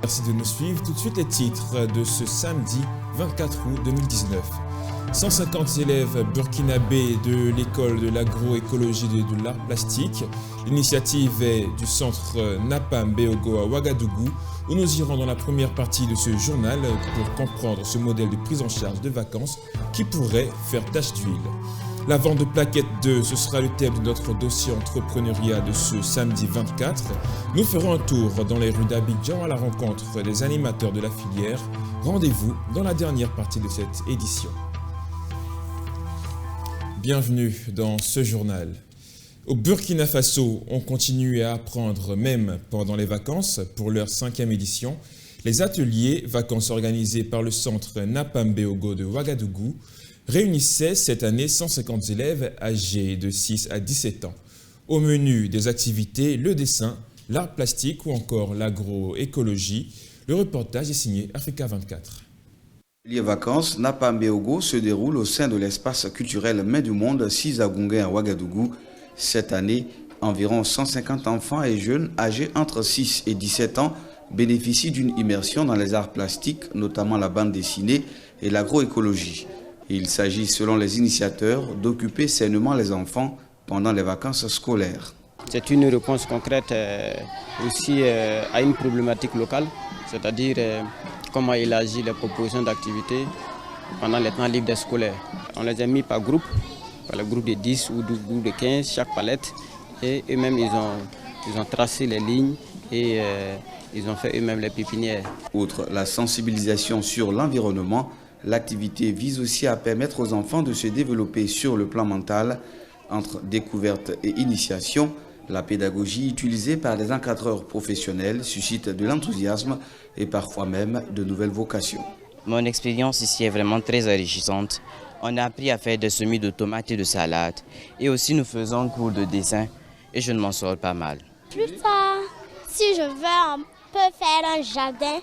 Merci de nous suivre. Tout de suite les titres de ce samedi 24 août 2019. 150 élèves burkinabés de l'école de l'agroécologie et de l'art plastique. L'initiative est du centre Napam Beogo à Ouagadougou, où nous irons dans la première partie de ce journal pour comprendre ce modèle de prise en charge de vacances qui pourrait faire tache d'huile. La vente de plaquettes 2, ce sera le thème de notre dossier entrepreneuriat de ce samedi 24. Nous ferons un tour dans les rues d'Abidjan à la rencontre des animateurs de la filière. Rendez-vous dans la dernière partie de cette édition. Bienvenue dans ce journal. Au Burkina Faso, on continue à apprendre même pendant les vacances pour leur 5e édition. Les ateliers vacances organisés par le centre Napam Beogo de Ouagadougou réunissaient cette année 150 élèves âgés de 6 à 17 ans. Au menu des activités, le dessin, l'art plastique ou encore l'agroécologie. Le reportage est signé Africa 24. Les vacances Napam Beogo se déroulent au sein de l'espace culturel Main du Monde 6 à Gunguin à Ouagadougou. Cette année, environ 150 enfants et jeunes âgés entre 6 et 17 ans bénéficient d'une immersion dans les arts plastiques, notamment la bande dessinée et l'agroécologie. Il s'agit, selon les initiateurs, d'occuper sainement les enfants pendant les vacances scolaires. C'est une réponse concrète aussi à une problématique locale, c'est-à-dire comment élargir les propositions d'activités pendant les temps libres des scolaires. On les a mis par groupe, par le groupe de 10 ou groupe de 15, chaque palette, et eux-mêmes ils ont tracé les lignes et ils ont fait eux-mêmes les pépinières. Outre la sensibilisation sur l'environnement, l'activité vise aussi à permettre aux enfants de se développer sur le plan mental. Entre découverte et initiation, la pédagogie utilisée par des encadreurs professionnels suscite de l'enthousiasme et parfois même de nouvelles vocations. Mon expérience ici est vraiment très enrichissante. On a appris à faire des semis de tomates et de salade. Et aussi nous faisons un cours de dessin et je ne m'en sors pas mal. Plus tard, si je veux, on peut faire un jardin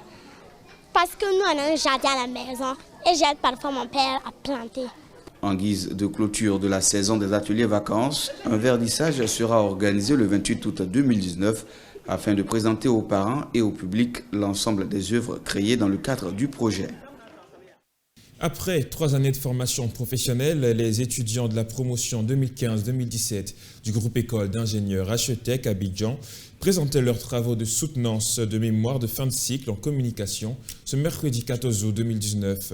parce que nous on a un jardin à la maison et j'aide parfois mon père à planter. En guise de clôture de la saison des ateliers vacances, un vernissage sera organisé le 28 août 2019 afin de présenter aux parents et au public l'ensemble des œuvres créées dans le cadre du projet. Après 3 années de formation professionnelle, les étudiants de la promotion 2015-2017 du groupe école d'ingénieurs HETEC Abidjan présentaient leurs travaux de soutenance de mémoire de fin de cycle en communication ce mercredi 14 août 2019.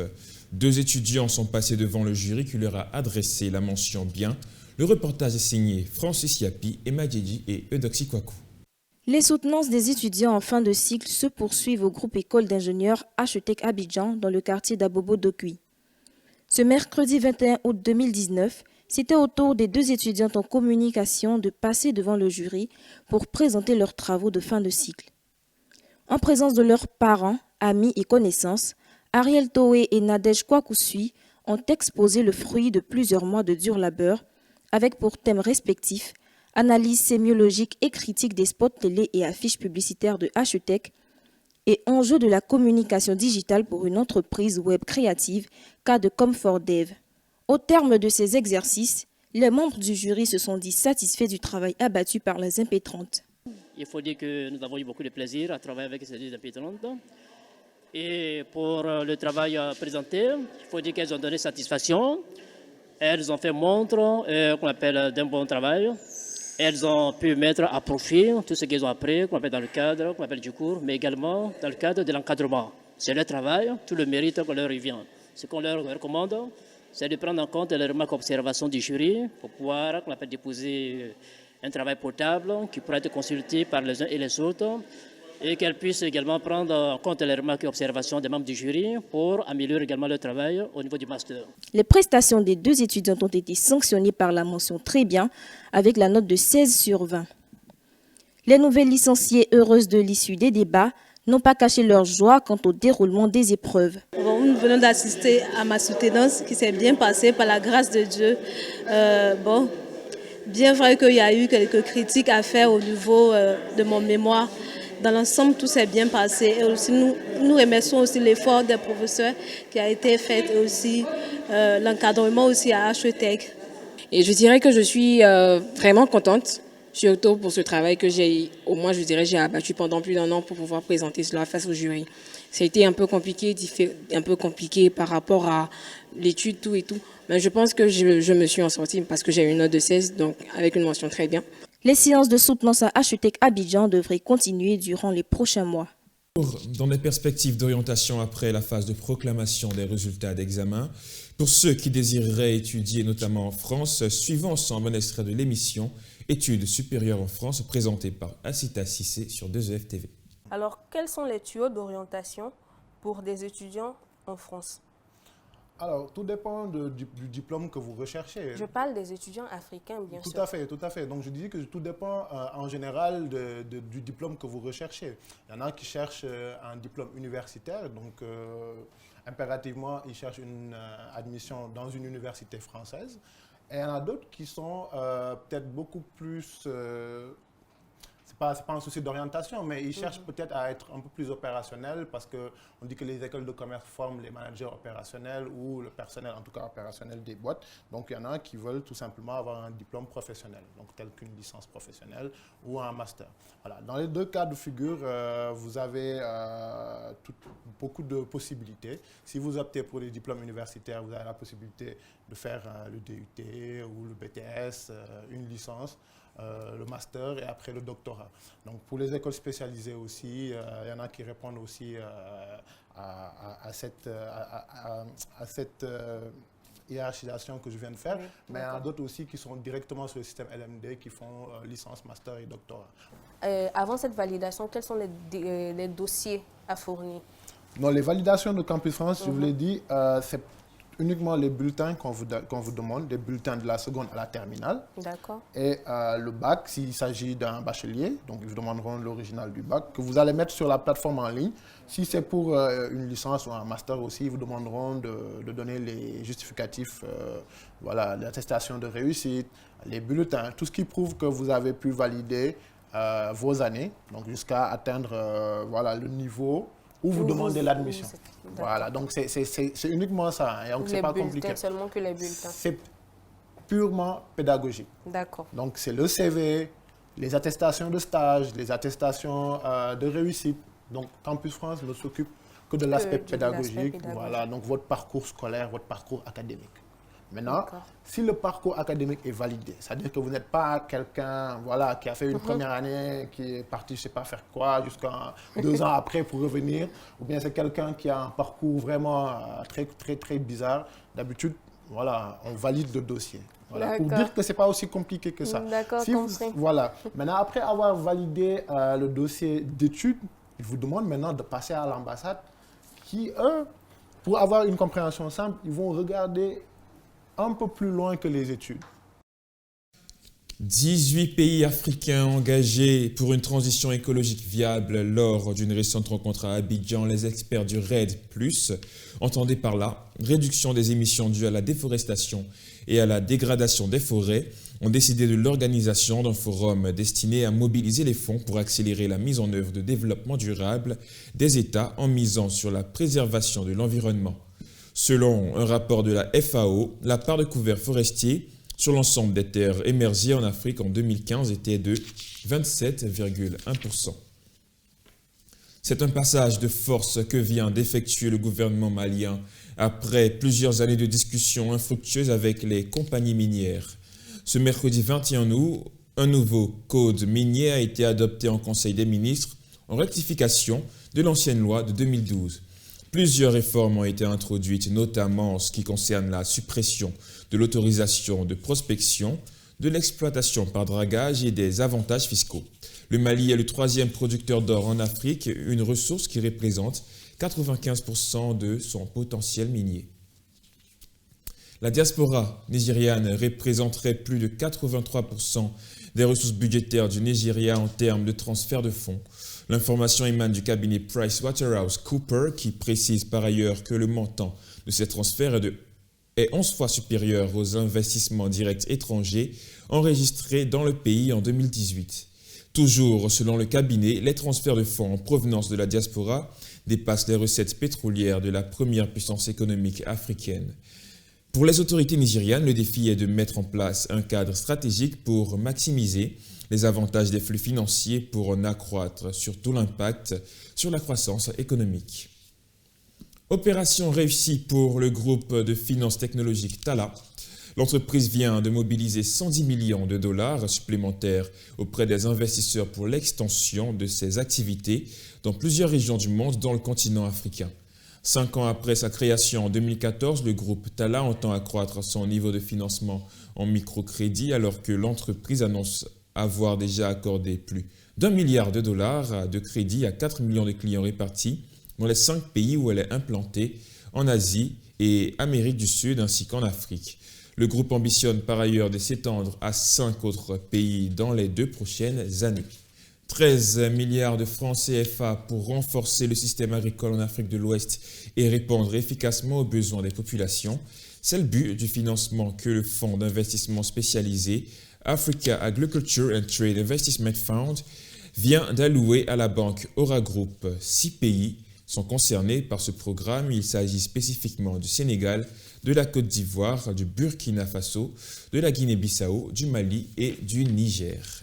2 étudiants sont passés devant le jury qui leur a adressé la mention bien. Le reportage est signé Francis Yapi, Emma Djedji et Eudoxie Kwaku. Les soutenances des étudiants en fin de cycle se poursuivent au groupe école d'ingénieurs HETEC Abidjan dans le quartier d'Abobo-Dokui. Ce mercredi 21 août 2019, c'était au tour des 2 étudiantes en communication de passer devant le jury pour présenter leurs travaux de fin de cycle. En présence de leurs parents, amis et connaissances, Ariel Toé et Nadège Kwakousui ont exposé le fruit de plusieurs mois de dur labeur avec pour thèmes respectifs analyse sémiologique et critique des spots télé et affiches publicitaires de HETEC et enjeux de la communication digitale pour une entreprise web créative, cas de Comfort Dev. Au terme de ces exercices, les membres du jury se sont dit satisfaits du travail abattu par les impétrantes. Il faut dire que nous avons eu beaucoup de plaisir à travailler avec ces 2 impétrantes. Et pour le travail présenté, il faut dire qu'elles ont donné satisfaction. Elles ont fait montre qu'on appelle d'un bon travail. Elles ont pu mettre à profit tout ce qu'elles ont appris, qu'on appelle dans le cadre, qu'on appelle du cours, mais également dans le cadre de l'encadrement. C'est leur travail, tout le mérite qu'on leur revient. Ce qu'on leur recommande, c'est de prendre en compte les remarques observations du jury pour pouvoir, qu'on appelle, déposer un travail portable qui pourra être consulté par les uns et les autres et qu'elles puissent également prendre en compte les remarques et observations des membres du jury pour améliorer également leur travail au niveau du master. Les prestations des 2 étudiantes ont été sanctionnées par la mention très bien avec la note de 16 sur 20. Les nouvelles licenciées heureuses de l'issue des débats n'ont pas caché leur joie quant au déroulement des épreuves. Nous venons d'assister à ma soutenance qui s'est bien passée par la grâce de Dieu. Bien vrai qu'il y a eu quelques critiques à faire au niveau de mon mémoire. Dans l'ensemble, tout s'est bien passé. Et aussi, nous remercions aussi l'effort des professeurs qui a été fait et aussi l'encadrement aussi à HETEC. Et je dirais que je suis vraiment contente surtout pour ce travail que j'ai abattu pendant plus d'1 an pour pouvoir présenter cela face au jury. Ça a été un peu compliqué par rapport à l'étude, tout et tout. Mais je pense que je me suis en sortie parce que j'ai eu une note de 16, donc avec une mention très bien. Les séances de soutenance à HETEC Abidjan devraient continuer durant les prochains mois. Dans des perspectives d'orientation après la phase de proclamation des résultats d'examen, pour ceux qui désireraient étudier notamment en France, suivons ensemble un extrait de l'émission Études supérieures en France présentée par Asita Cissé sur 2EF TV. Alors, quels sont les tuyaux d'orientation pour des étudiants en France? Alors, tout dépend du diplôme que vous recherchez. Je parle des étudiants africains, bien sûr. Tout à fait. Donc, je disais que tout dépend en général du diplôme que vous recherchez. Il y en a qui cherchent un diplôme universitaire, donc impérativement, ils cherchent une admission dans une université française. Et il y en a d'autres qui sont peut-être beaucoup plus... c'est pas un souci d'orientation, mais ils cherchent peut-être à être un peu plus opérationnels parce qu'on dit que les écoles de commerce forment les managers opérationnels ou le personnel, en tout cas opérationnel des boîtes. Donc, il y en a qui veulent tout simplement avoir un diplôme professionnel, donc tel qu'une licence professionnelle ou un master. Voilà. Dans les deux cas de figure, vous avez beaucoup de possibilités. Si vous optez pour les diplômes universitaires, vous avez la possibilité de faire le DUT ou le BTS, une licence. Le master et après le doctorat. Donc pour les écoles spécialisées aussi, il y en a qui répondent aussi à cette hiérarchisation que je viens de faire, oui, mais il y en a d'autres aussi qui sont directement sur le système LMD qui font licence, master et doctorat. Avant cette validation, quels sont les dossiers à fournir? Non, les validations de Campus France, je vous l'ai dit, c'est uniquement les bulletins qu'on vous demande, des bulletins de la seconde à la terminale. D'accord. Et le bac, s'il s'agit d'un bachelier, donc ils vous demanderont l'original du bac, que vous allez mettre sur la plateforme en ligne. Si c'est pour une licence ou un master aussi, ils vous demanderont de donner les justificatifs, voilà, l'attestation de réussite, les bulletins, tout ce qui prouve que vous avez pu valider vos années, donc jusqu'à atteindre voilà, le niveau où vous demandez l'admission. Voilà, donc c'est uniquement ça. Et donc c'est pas compliqué. Les bulletins, seulement que les bulletins. C'est purement pédagogique. D'accord. Donc c'est le CV, les attestations de stage, les attestations de réussite. Donc Campus France ne s'occupe que de l'aspect pédagogique. Voilà, donc votre parcours scolaire, votre parcours académique. Maintenant, si le parcours académique est validé, c'est-à-dire que vous n'êtes pas quelqu'un voilà, qui a fait une première année, qui est parti je ne sais pas faire quoi, jusqu'à 2 ans après pour revenir, ou bien c'est quelqu'un qui a un parcours vraiment très bizarre, d'habitude, voilà, on valide le dossier. Voilà, pour dire que ce n'est pas aussi compliqué que ça. D'accord, voilà. Maintenant, après avoir validé le dossier d'études, ils vous demandent maintenant de passer à l'ambassade qui, eux, pour avoir une compréhension simple, ils vont regarder un peu plus loin que les études. 18 pays africains engagés pour une transition écologique viable lors d'une récente rencontre à Abidjan. Les experts du REDD+, entendaient par là réduction des émissions dues à la déforestation et à la dégradation des forêts, ont décidé de l'organisation d'un forum destiné à mobiliser les fonds pour accélérer la mise en œuvre de développement durable des États en misant sur la préservation de l'environnement. Selon un rapport de la FAO, la part de couverts forestiers sur l'ensemble des terres émergées en Afrique en 2015 était de 27,1%. C'est un passage de force que vient d'effectuer le gouvernement malien après plusieurs années de discussions infructueuses avec les compagnies minières. Ce mercredi 21 août, un nouveau code minier a été adopté en Conseil des ministres en rectification de l'ancienne loi de 2012. Plusieurs réformes ont été introduites, notamment en ce qui concerne la suppression de l'autorisation de prospection, de l'exploitation par dragage et des avantages fiscaux. Le Mali est le 3e producteur d'or en Afrique, une ressource qui représente 95% de son potentiel minier. La diaspora nigériane représenterait plus de 83% des ressources budgétaires du Nigeria en termes de transfert de fonds. L'information émane du cabinet PricewaterhouseCoopers qui précise par ailleurs que le montant de ces transferts est 11 fois supérieur aux investissements directs étrangers enregistrés dans le pays en 2018. Toujours selon le cabinet, les transferts de fonds en provenance de la diaspora dépassent les recettes pétrolières de la première puissance économique africaine. Pour les autorités nigérianes, le défi est de mettre en place un cadre stratégique pour maximiser les avantages des flux financiers pour en accroître surtout l'impact sur la croissance économique. Opération réussie pour le groupe de finances technologiques Tala. L'entreprise vient de mobiliser 110 millions de dollars supplémentaires auprès des investisseurs pour l'extension de ses activités dans plusieurs régions du monde, dans le continent africain. 5 ans après sa création en 2014, le groupe Tala entend accroître son niveau de financement en microcrédit alors que l'entreprise annonce avoir déjà accordé plus d'1 milliard de dollars de crédit à 4 millions de clients répartis dans les 5 pays où elle est implantée, en Asie et Amérique du Sud ainsi qu'en Afrique. Le groupe ambitionne par ailleurs de s'étendre à 5 autres pays dans les 2 prochaines années. 13 milliards de francs CFA pour renforcer le système agricole en Afrique de l'Ouest et répondre efficacement aux besoins des populations. C'est le but du financement que le fonds d'investissement spécialisé Africa Agriculture and Trade Investment Fund vient d'allouer à la banque Aura Group. 6 pays sont concernés par ce programme. Il s'agit spécifiquement du Sénégal, de la Côte d'Ivoire, du Burkina Faso, de la Guinée-Bissau, du Mali et du Niger.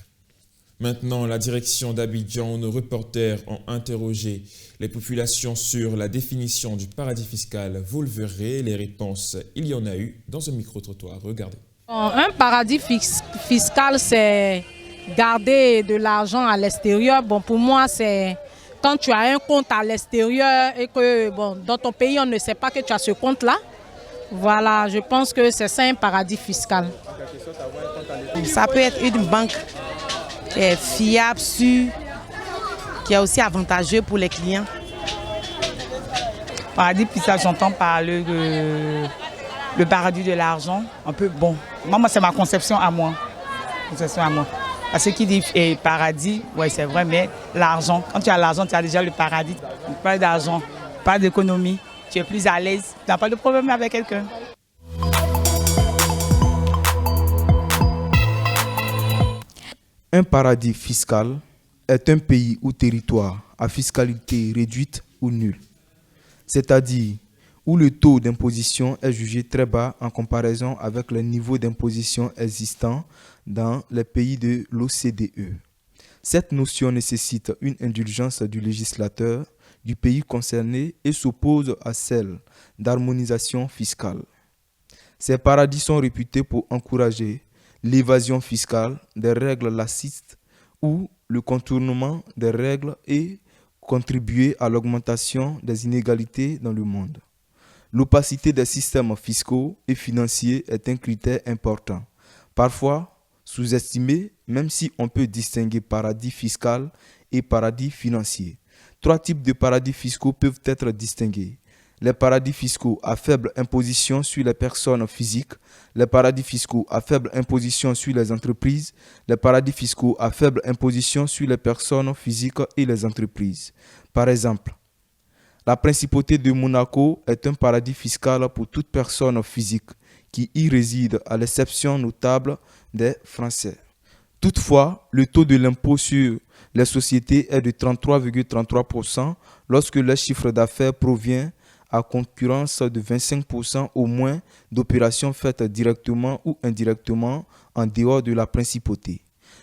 Maintenant, la direction d'Abidjan, où nos reporters ont interrogé les populations sur la définition du paradis fiscal. Vous le verrez, les réponses, il y en a eu dans ce micro-trottoir. Regardez. Un paradis fiscal, c'est garder de l'argent à l'extérieur. Bon, pour moi, c'est quand tu as un compte à l'extérieur et que dans ton pays, on ne sait pas que tu as ce compte-là. Voilà, je pense que c'est ça un paradis fiscal. Ça peut être une banque qui est fiable, sûre, qui est aussi avantageux pour les clients. Paradis fiscal, j'entends par le paradis de l'argent. Un peu bon. Moi, c'est ma conception à moi. Parce que qui dit paradis, oui, c'est vrai, mais l'argent, quand tu as l'argent, tu as déjà le paradis. Pas d'argent, pas d'économie, tu es plus à l'aise, tu n'as pas de problème avec quelqu'un. Un paradis fiscal est un pays ou territoire à fiscalité réduite ou nulle, c'est-à-dire où le taux d'imposition est jugé très bas en comparaison avec le niveau d'imposition existant dans les pays de l'OCDE. Cette notion nécessite une indulgence du législateur du pays concerné et s'oppose à celle d'harmonisation fiscale. Ces paradis sont réputés pour encourager l'évasion fiscale des règles laxistes ou le contournement des règles et contribuer à l'augmentation des inégalités dans le monde. L'opacité des systèmes fiscaux et financiers est un critère important, parfois sous-estimé, même si on peut distinguer paradis fiscal et paradis financier. 3 types de paradis fiscaux peuvent être distingués. Les paradis fiscaux à faible imposition sur les personnes physiques, les paradis fiscaux à faible imposition sur les entreprises, les paradis fiscaux à faible imposition sur les personnes physiques et les entreprises. Par exemple, la principauté de Monaco est un paradis fiscal pour toute personne physique qui y réside, à l'exception notable des Français. Toutefois, le taux de l'impôt sur les sociétés est de 33,33% lorsque le chiffre d'affaires provient à concurrence de 25% au moins d'opérations faites directement ou indirectement en dehors de la principauté.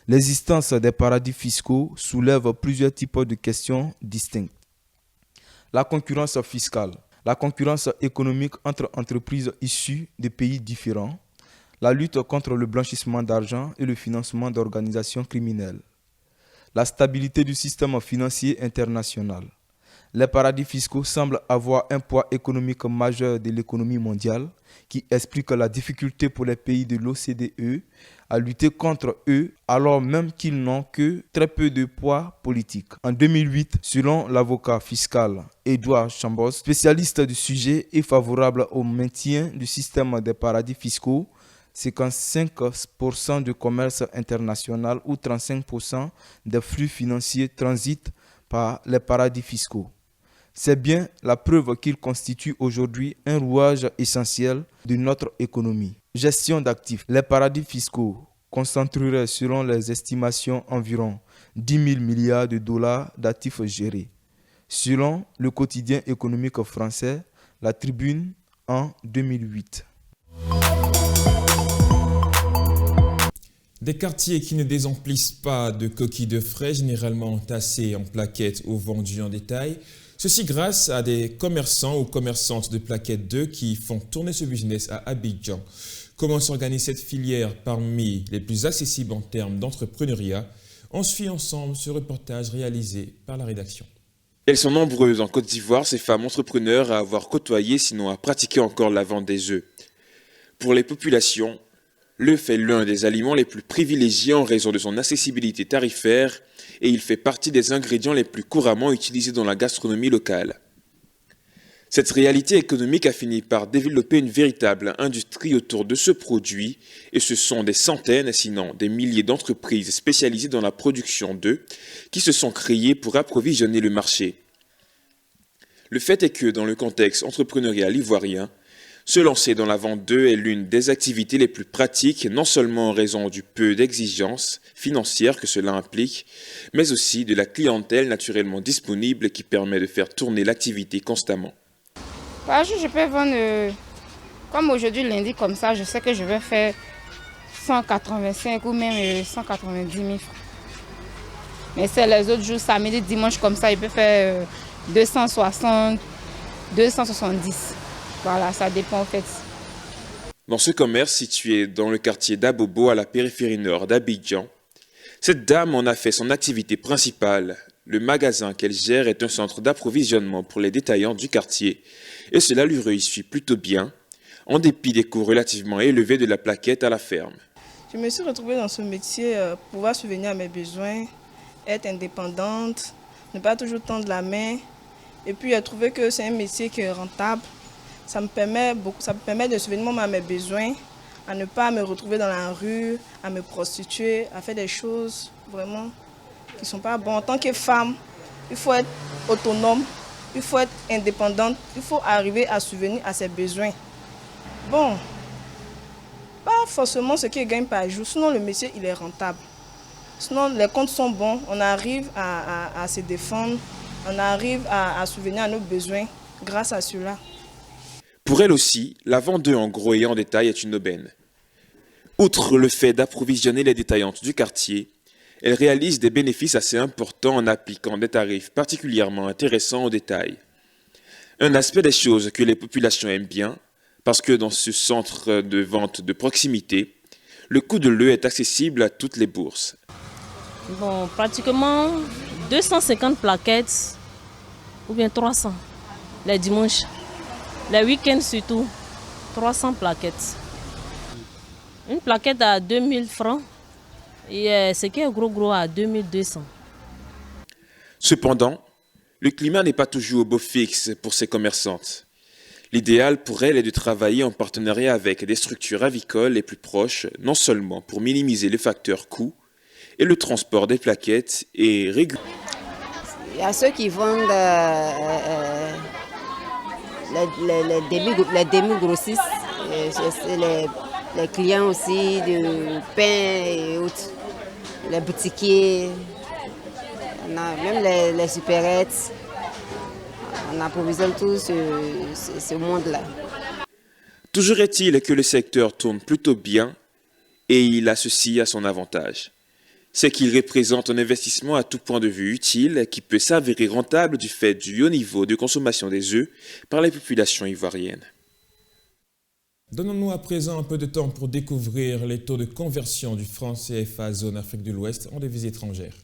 L'existence des paradis fiscaux soulève plusieurs types de questions distinctes. La concurrence fiscale, la concurrence économique entre entreprises issues de pays différents, la lutte contre le blanchissement d'argent et le financement d'organisations criminelles, la stabilité du système financier international. Les paradis fiscaux semblent avoir un poids économique majeur de l'économie mondiale qui explique la difficulté pour les pays de l'OCDE à lutter contre eux alors même qu'ils n'ont que très peu de poids politique. En 2008, selon l'avocat fiscal Edward Chambers, spécialiste du sujet et favorable au maintien du système des paradis fiscaux, 55% du commerce international ou 35% des flux financiers transitent par les paradis fiscaux. C'est bien la preuve qu'ils constituent aujourd'hui un rouage essentiel de notre économie. Gestion d'actifs. Les paradis fiscaux concentreraient selon les estimations environ 10 000 milliards de dollars d'actifs gérés. Selon le quotidien économique français, La Tribune en 2008. Des quartiers qui ne désemplissent pas de coquilles de frais, généralement tassées en plaquettes ou vendues en détail. Ceci grâce à des commerçants ou commerçantes de plaquettes 2 qui font tourner ce business à Abidjan. Comment s'organise cette filière parmi les plus accessibles en termes d'entrepreneuriat? On suit ensemble ce reportage réalisé par la rédaction. Elles sont nombreuses en Côte d'Ivoire, ces femmes entrepreneurs à avoir côtoyé, sinon à pratiquer encore la vente des œufs. Pour les populations, l'œuf est l'un des aliments les plus privilégiés en raison de son accessibilité tarifaire et il fait partie des ingrédients les plus couramment utilisés dans la gastronomie locale. Cette réalité économique a fini par développer une véritable industrie autour de ce produit et ce sont des centaines, sinon des milliers d'entreprises spécialisées dans la production d'œufs qui se sont créées pour approvisionner le marché. Le fait est que dans le contexte entrepreneurial ivoirien, se lancer dans la vente d'œufs est l'une des activités les plus pratiques, non seulement en raison du peu d'exigences financières que cela implique, mais aussi de la clientèle naturellement disponible qui permet de faire tourner l'activité constamment. Par jour, je peux vendre, comme aujourd'hui, lundi, comme ça, je sais que je vais faire 185 ou même 190 000 francs. Mais c'est les autres jours, samedi, dimanche, comme ça, je peux faire 260, 270. Voilà, ça dépend en fait. Dans ce commerce situé dans le quartier d'Abobo à la périphérie nord d'Abidjan, cette dame en a fait son activité principale. Le magasin qu'elle gère est un centre d'approvisionnement pour les détaillants du quartier et cela lui réussit plutôt bien, en dépit des coûts relativement élevés de la plaquette à la ferme. Je me suis retrouvée dans ce métier pour pouvoir subvenir à mes besoins, être indépendante, ne pas toujours tendre la main et puis trouver que c'est un métier qui est rentable. Ça me permet de subvenir à mes besoins, à ne pas me retrouver dans la rue, à me prostituer, à faire des choses vraiment qui ne sont pas bonnes. En tant que femme, il faut être autonome, il faut être indépendante, il faut arriver à subvenir à ses besoins. Bon, pas forcément ce qui gagne par jour, sinon le métier il est rentable. Sinon les comptes sont bons, on arrive à se défendre, on arrive à subvenir à nos besoins grâce à cela. Pour elle aussi, la vente d'œufs en gros et en détail est une aubaine. Outre le fait d'approvisionner les détaillantes du quartier, elle réalise des bénéfices assez importants en appliquant des tarifs particulièrement intéressants au détail. Un aspect des choses que les populations aiment bien, parce que dans ce centre de vente de proximité, le coût de l'œuf est accessible à toutes les bourses. Bon, pratiquement 250 plaquettes ou bien 300 les dimanches. Les week-ends surtout, 300 plaquettes. Une plaquette à 2000 francs et ce qui est gros à 2200. Cependant, le climat n'est pas toujours au beau fixe pour ces commerçantes. L'idéal pour elles est de travailler en partenariat avec des structures avicoles les plus proches, non seulement pour minimiser le facteur coût et le transport des plaquettes et réguler. Il y a ceux qui vendent les demi-grossistes, les clients aussi de pain et autres, les boutiquiers, on a même les supérettes, on approvisionne tout ce monde-là. Toujours est-il que le secteur tourne plutôt bien et il a ceci à son avantage. C'est qu'il représente un investissement à tout point de vue utile qui peut s'avérer rentable du fait du haut niveau de consommation des œufs par les populations ivoiriennes. Donnons-nous à présent un peu de temps pour découvrir les taux de conversion du franc CFA zone Afrique de l'Ouest en devises étrangères.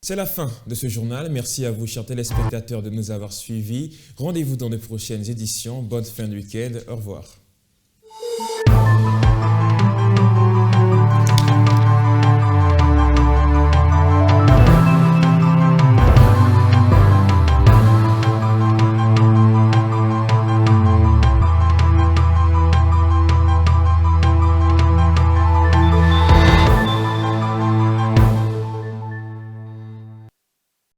C'est la fin de ce journal. Merci à vous, chers téléspectateurs, de nous avoir suivis. Rendez-vous dans de prochaines éditions. Bonne fin de week-end. Au revoir.